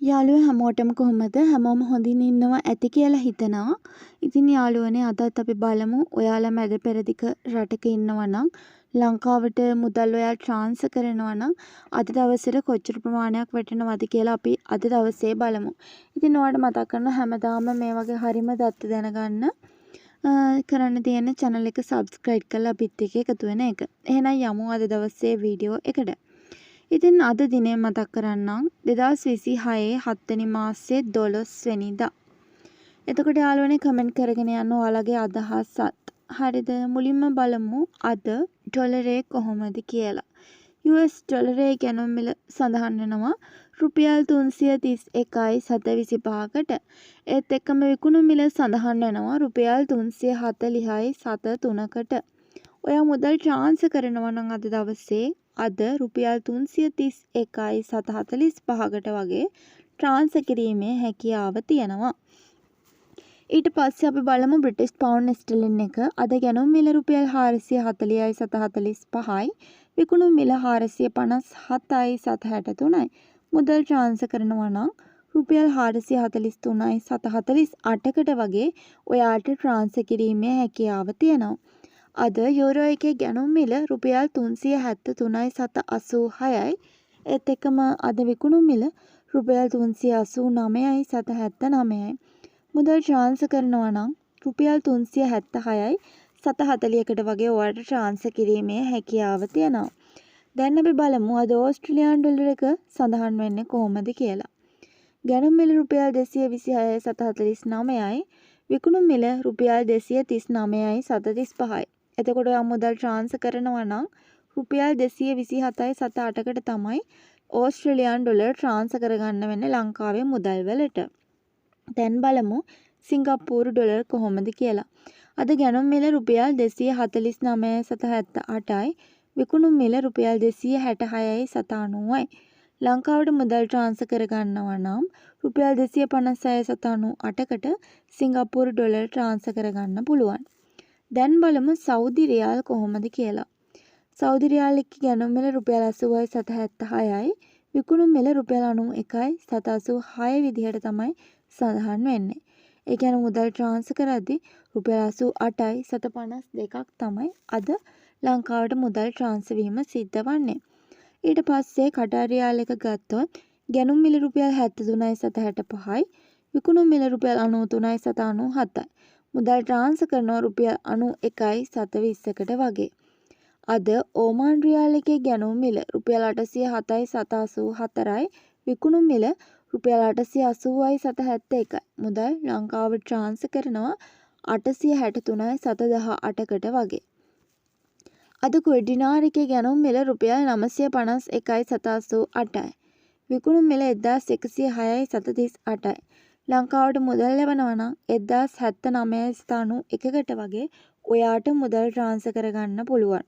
යාළුවෝ හැමෝටම කොහොමද? හැමෝම හොඳින් ඉන්නවා ඇති කියලා හිතනවා. ඉතින් යාළුවනේ අදත් අපි බලමු ඔයාලා මැද පෙරදිග රටක ඉන්නවා නම් ලංකාවට මුදල් ඔයාලා ට්‍රාන්ස්ෆර් කරනවා නම් අද දවසේට කොච්චර ප්‍රමාණයක් වැටෙනවද කියලා අපි අද දවසේ බලමු. ඉතින් ඔයාලට මතක් කරනවා හැමදාම මේ වගේ හරිම දත්ත දැනගන්න කරන්න තියෙන channel එක subscribe කරලා අපිත් එක්ක එකතු වෙන එක. එහෙනම් යමු අද දවසේ වීඩියෝ එකට. ඉතින් අද දිනේ මතක් කරන්නම් 2026 7 වෙනි මාසයේ 12 වෙනිදා. එතකොට යාළුවනේ කමෙන්ට් කරගෙන යන්න ඔයාලගේ අදහසත්. හරිද? මුලින්ම බලමු අද ඩොලරේ කොහොමද කියලා. US ඩොලරේ ගැනුම් මිල සඳහන් වෙනවා රුපියල් 331යි 725කට. ඒත් එක්කම විකුණු මිල සඳහන් වෙනවා රුපියල් 340යි 73කට. ඔයා මුදල් ට්‍රාන්ස්ෆර් කරනවා නම් අද දවසේ අද රුපියල් 331යි 745කට වගේ ට්‍රාන්ස්ෆර් කිරීමේ හැකියාව තියෙනවා. ඊට පස්සේ අපි බලමු බ්‍රිටිෂ් පවුන්ඩ් ස්ටර්ලින් එක. අද ගැනුම් මිල රුපියල් 440යි 745යි. විකුණු මිල 457යි 763යි. මුදල් ට්‍රාන්ස්ෆර් කරනවා නම් රුපියල් 443යි 748කට වගේ ඔයාට ට්‍රාන්ස්ෆර් කිරීමේ හැකියාව තියෙනවා. අද යුරෝ එකේ ගැනුම් මිල රුපියල් 373යි 786යි. ඒත් එක්කම අද විකුණු මිල රුපියල් 389යි 779යි. මුදල් ට්‍රාන්ස්ෆර් කරනවා නම් රුපියල් 376යි 740කට වගේ ඔයාලට ට්‍රාන්ස්ෆර් කිරීමේ හැකියාව තියෙනවා. දැන් අපි බලමු අද ඕස්ට්‍රේලියානු ඩොලර් එක සඳහන් වෙන්නේ කොහොමද කියලා. ගැනුම් මිල රුපියල් 226යි 749යි. විකුණු මිල රුපියල් 239යි 735යි. එතකොට ඔයා මුදල් ට්‍රාන්ස්ෆර් කරනවා නම් රුපියල් 227යි 78කට තමයි ඕස්ට්‍රේලියානු ඩොලර් ට්‍රාන්ස්ෆර් කරගන්න වෙන්නේ ලංකාවේ මුදල් වලට. දැන් බලමු සිංගප්පූරු ඩොලර් කොහොමද කියලා. අද ගැනුම් මිල රුපියල් 249යි 778යි. විකුණු මිල රුපියල් 266යි 790යි. ලංකාවට මුදල් ට්‍රාන්ස්ෆර් කරගන්නවා නම් රුපියල් 256යි 798කට සිංගප්පූරු ඩොලර් ට්‍රාන්ස්ෆර් කරගන්න පුළුවන්. දැන් බලමු සෞදි රියාල් කොහොමද කියලා. සෞදි රියාල් එක්ක ගැනුම් මිල රුපියල් 80යි 776යි. විකුණු මිල රුපියල් 91යි 786 විදිහට තමයි සඳහන් වෙන්නේ. ඒ කියන්නේ මුදල් ට්‍රාන්ස්ෆර් කරද්දී රුපියල් 88යි 752ක් තමයි අද ලංකාවට මුදල් ට්‍රාන්ස්ෆර් වීම සිද්ධ වන්නේ. ඊට පස්සේ කටාර් රියාල් එක ගත්තොත් ගැනුම් මිල රුපියල් 73යි 765යි. විකුණු මිල රුපියල් 93යි 797යි. මුදල් ට්‍රාන්ස්ෆර් කරනවා රුපියල් 91යි 720කට වගේ. අද ඕමාන් රියාල් එකේ ගැනුම් මිල රුපියල් 807යි 784යි. විකුණු මිල රුපියල් 880යි 771යි. මුදල් ලංකාවට ට්‍රාන්ස්ෆර් කරනවා 863යි 718කට වගේ. අද කුවේට් දිනාර එකේ ගැනුම් මිල රුපියල් 951යි 788යි. විකුණු මිල 1106යි 738යි. ලංකාවට මුදල් ලැබනවා නම් 1079යි 91කට වගේ ඔයාට මුදල් ට්‍රාන්ස්ෆර් කරගන්න පුළුවන්.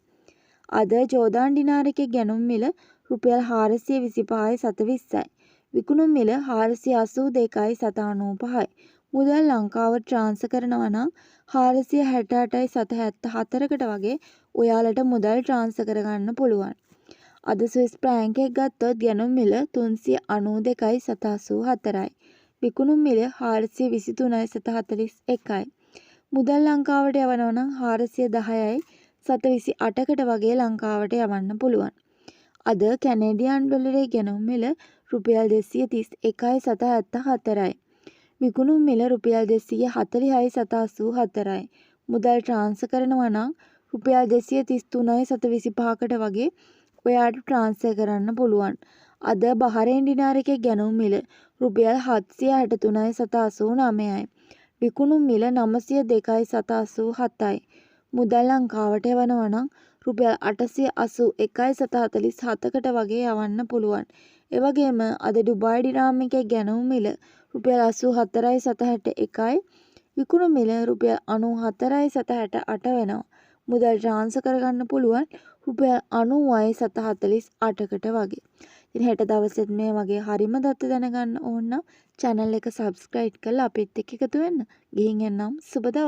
අද ජෝර්දාන් දිනාර එකේ ගැනුම් මිල රුපියල් 425යි 720යි. විකුණු මිල 482යි 795යි. මුදල් ලංකාවට ට්‍රාන්ස්ෆර් කරනවා නම් 468යි 774කට වගේ ඔයාලට මුදල් ට්‍රාන්ස්ෆර් කරගන්න පුළුවන්. අද ස්විස් ෆ්‍රැන්ක් එක ගත්තොත් ගැනුම් මිල 392යි 784යි. විකුණු මිල 423යි 741යි. මුදල් ලංකාවට යවනවා නම් 410යි 728කට වගේ ලංකාවට යවන්න පුළුවන්. අද කැනේඩියන් ඩොලරේ ගැනුම් මිල රුපියල් 231යි 774යි. විකුණු මිල රුපියල් 240යි 784යි. මුදල් ට්‍රාන්ස්ෆර් කරනවා නම් රුපියල් 233යි 725කට වගේ ඔයාට ට්‍රාන්ස්ෆර් කරන්න පුළුවන්. අද බහරේන් දිනාර එකේ ගැනුම් මිල රුපියල් 763යි 789යි. විකුණු මිල 902යි 787යි. මුදල් ලංකාවට යවනවා නම් රුපියල් 881යි 747කට වගේ යවන්න පුළුවන්. ඒ වගේම අද ඩුබායි දිරාම් එකේ ගැනුම් මිල රුපියල් 84යි 761යි. විකුණු මිල රුපියල් 94යි 768 වෙනවා. මුදල් ට්‍රාන්ස්ෆර් කරගන්න පුළුවන් රුපියල් 90යි 748කට වගේ. ඉතින් හෙට දවසෙත් මේ වගේ හරිම දත්ත දැනගන්න ඕන නම් channel එක subscribe කරලා අපිත් එක්ක එකතු වෙන්න. ගිහින් එන්නම් සුබ දවස්.